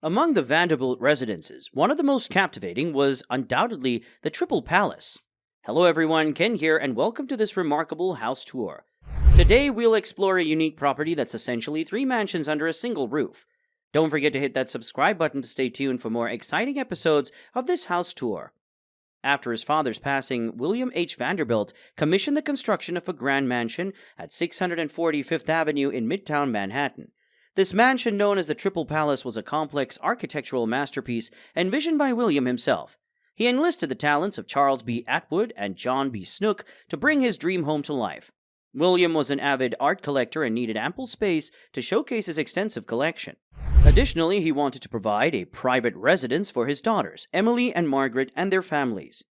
Among the Vanderbilt residences, one of the most captivating was undoubtedly the Triple Palace. Hello everyone, Ken here, and welcome to this remarkable house tour. Today we'll explore a unique property that's essentially three mansions under a single roof. Don't forget to hit that subscribe button to stay tuned for more exciting episodes of this house tour. After his father's passing, William H. Vanderbilt commissioned the construction of a grand mansion at 640 Fifth Avenue in Midtown Manhattan. This mansion, known as the Triple Palace, was a complex architectural masterpiece envisioned by William himself. He enlisted the talents of Charles B. Atwood and John B. Snook to bring his dream home to life. William was an avid art collector and needed ample space to showcase his extensive collection. Additionally, he wanted to provide a private residence for his daughters, Emily and Margaret, and their families.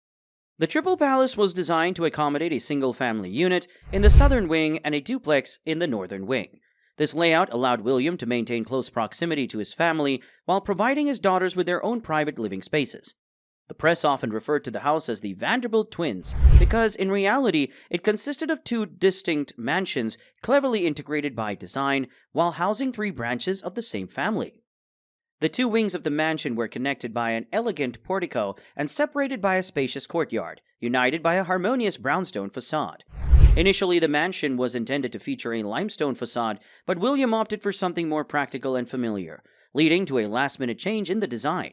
The Triple Palace was designed to accommodate a single-family unit in the southern wing and a duplex in the northern wing. This layout allowed William to maintain close proximity to his family while providing his daughters with their own private living spaces. The press often referred to the house as the Vanderbilt twins because, in reality, it consisted of two distinct mansions cleverly integrated by design while housing three branches of the same family. The two wings of the mansion were connected by an elegant portico and separated by a spacious courtyard, united by a harmonious brownstone facade. Initially, the mansion was intended to feature a limestone facade, but William opted for something more practical and familiar, leading to a last-minute change in the design.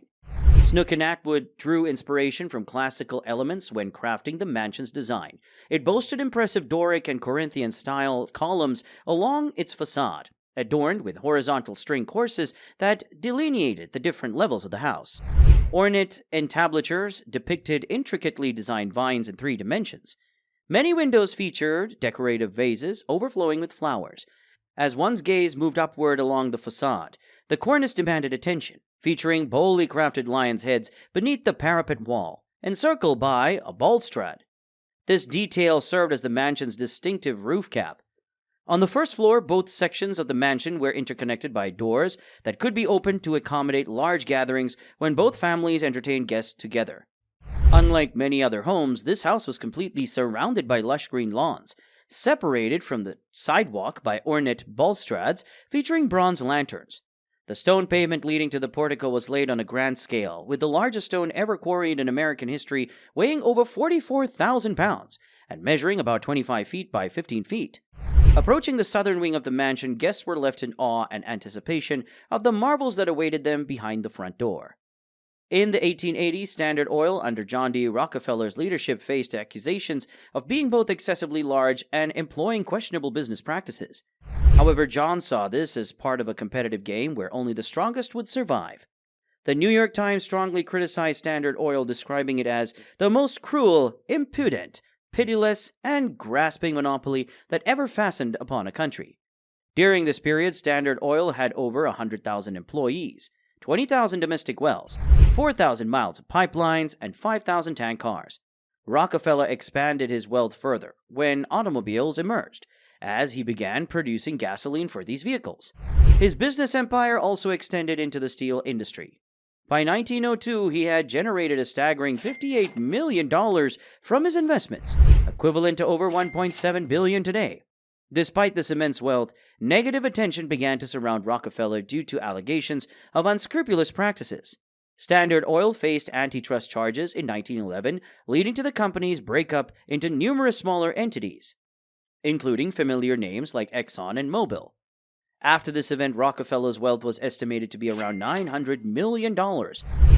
Snook and Atwood drew inspiration from classical elements when crafting the mansion's design. It boasted impressive Doric and Corinthian-style columns along its facade, adorned with horizontal string courses that delineated the different levels of the house. Ornate entablatures depicted intricately designed vines in 3 dimensions. Many windows featured decorative vases overflowing with flowers. As one's gaze moved upward along the facade, the cornice demanded attention, featuring boldly crafted lions' heads beneath the parapet wall, encircled by a balustrade. This detail served as the mansion's distinctive roof cap. On the first floor, both sections of the mansion were interconnected by doors that could be opened to accommodate large gatherings when both families entertained guests together. Unlike many other homes, this house was completely surrounded by lush green lawns, separated from the sidewalk by ornate balustrades featuring bronze lanterns. The stone pavement leading to the portico was laid on a grand scale, with the largest stone ever quarried in American history weighing over 44,000 pounds and measuring about 25 feet by 15 feet. Approaching the southern wing of the mansion, guests were left in awe and anticipation of the marvels that awaited them behind the front door. In the 1880s, Standard Oil, under John D. Rockefeller's leadership, faced accusations of being both excessively large and employing questionable business practices. However, John saw this as part of a competitive game where only the strongest would survive. The New York Times strongly criticized Standard Oil, describing it as the most cruel, impudent, pitiless, and grasping monopoly that ever fastened upon a country. During this period, Standard Oil had over 100,000 employees, 20,000 domestic wells, 4,000 miles of pipelines, and 5,000 tank cars. Rockefeller expanded his wealth further when automobiles emerged, as he began producing gasoline for these vehicles. His business empire also extended into the steel industry. By 1902, he had generated a staggering $58 million from his investments, equivalent to over $1.7 billion today. Despite this immense wealth, negative attention began to surround Rockefeller due to allegations of unscrupulous practices. Standard Oil faced antitrust charges in 1911, leading to the company's breakup into numerous smaller entities, including familiar names like Exxon and Mobil. After this event, Rockefeller's wealth was estimated to be around $900 million,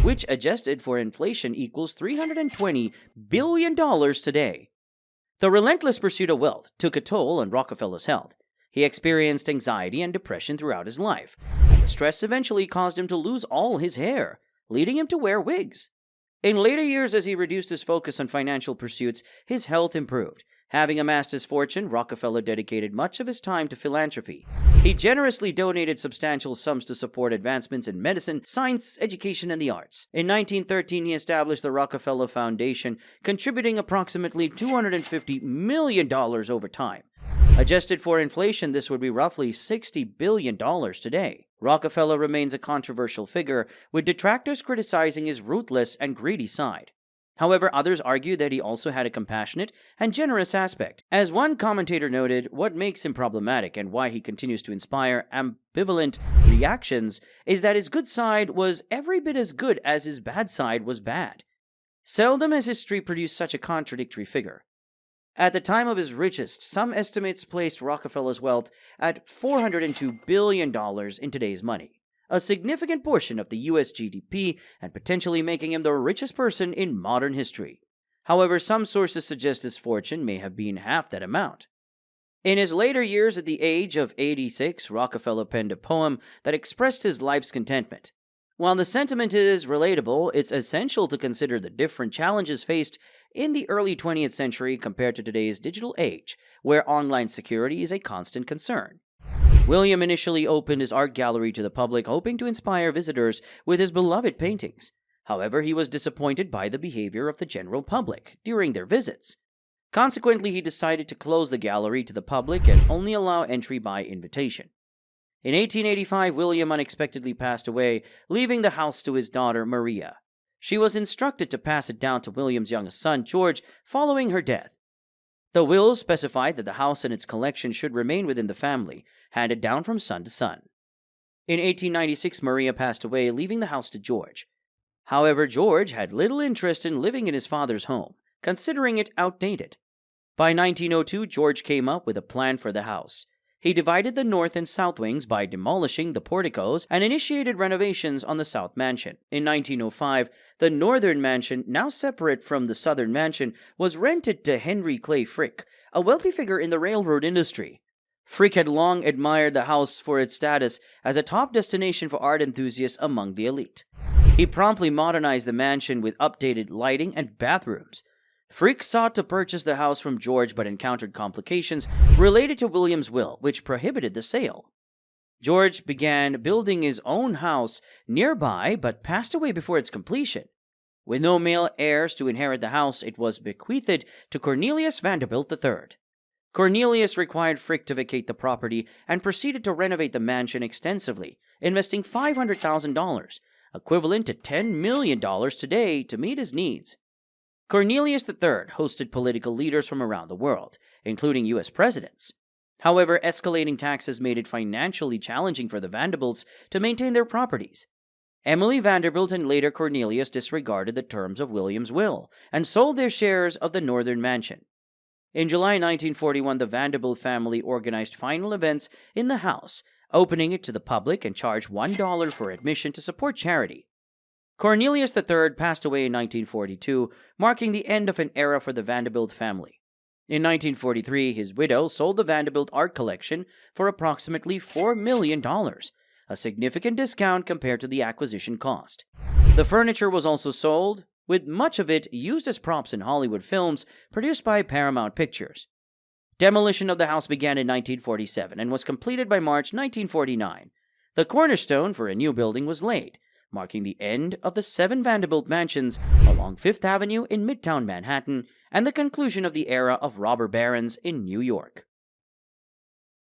which, adjusted for inflation, equals $320 billion today. The relentless pursuit of wealth took a toll on Rockefeller's health. He experienced anxiety and depression throughout his life, and the stress eventually caused him to lose all his hair, leading him to wear wigs. In later years, as he reduced his focus on financial pursuits, his health improved. Having amassed his fortune, Rockefeller dedicated much of his time to philanthropy. He generously donated substantial sums to support advancements in medicine, science, education, and the arts. In 1913, he established the Rockefeller Foundation, contributing approximately $250 million over time. Adjusted for inflation, this would be roughly $60 billion today. Rockefeller remains a controversial figure, with detractors criticizing his ruthless and greedy side. However, others argue that he also had a compassionate and generous aspect. As one commentator noted, what makes him problematic and why he continues to inspire ambivalent reactions is that his good side was every bit as good as his bad side was bad. Seldom has history produced such a contradictory figure. At the time of his richest, some estimates placed Rockefeller's wealth at $402 billion in today's money, a significant portion of the US GDP and potentially making him the richest person in modern history. However, some sources suggest his fortune may have been half that amount. In his later years, at the age of 86, Rockefeller penned a poem that expressed his life's contentment. While the sentiment is relatable, it's essential to consider the different challenges faced in the early 20th century compared to today's digital age, where online security is a constant concern. William initially opened his art gallery to the public, hoping to inspire visitors with his beloved paintings. However, he was disappointed by the behavior of the general public during their visits. Consequently, he decided to close the gallery to the public and only allow entry by invitation. In 1885, William unexpectedly passed away, leaving the house to his daughter, Maria. She was instructed to pass it down to William's youngest son, George, following her death. The will specified that the house and its collection should remain within the family, handed down from son to son. In 1896, Maria passed away, leaving the house to George. However, George had little interest in living in his father's home, considering it outdated. By 1902, George came up with a plan for the house. He divided the north and south wings by demolishing the porticos and initiated renovations on the south mansion. In 1905, the northern mansion, now separate from the southern mansion, was rented to Henry Clay Frick, a wealthy figure in the railroad industry. Frick had long admired the house for its status as a top destination for art enthusiasts among the elite. He promptly modernized the mansion with updated lighting and bathrooms. Frick sought to purchase the house from George but encountered complications related to William's will, which prohibited the sale. George began building his own house nearby but passed away before its completion. With no male heirs to inherit the house, it was bequeathed to Cornelius Vanderbilt III. Cornelius required Frick to vacate the property and proceeded to renovate the mansion extensively, investing $500,000, equivalent to $10 million today, to meet his needs. Cornelius III hosted political leaders from around the world, including U.S. presidents. However, escalating taxes made it financially challenging for the Vanderbilts to maintain their properties. Emily Vanderbilt and later Cornelius disregarded the terms of William's will and sold their shares of the northern mansion. In July 1941, the Vanderbilt family organized final events in the house, opening it to the public and charged $1 for admission to support charity. Cornelius III passed away in 1942, marking the end of an era for the Vanderbilt family. In 1943, his widow sold the Vanderbilt art collection for approximately $4 million, a significant discount compared to the acquisition cost. The furniture was also sold, with much of it used as props in Hollywood films produced by Paramount Pictures. Demolition of the house began in 1947 and was completed by March 1949. The cornerstone for a new building was laid, marking the end of the 7 Vanderbilt mansions along Fifth Avenue in Midtown Manhattan and the conclusion of the era of robber barons in New York.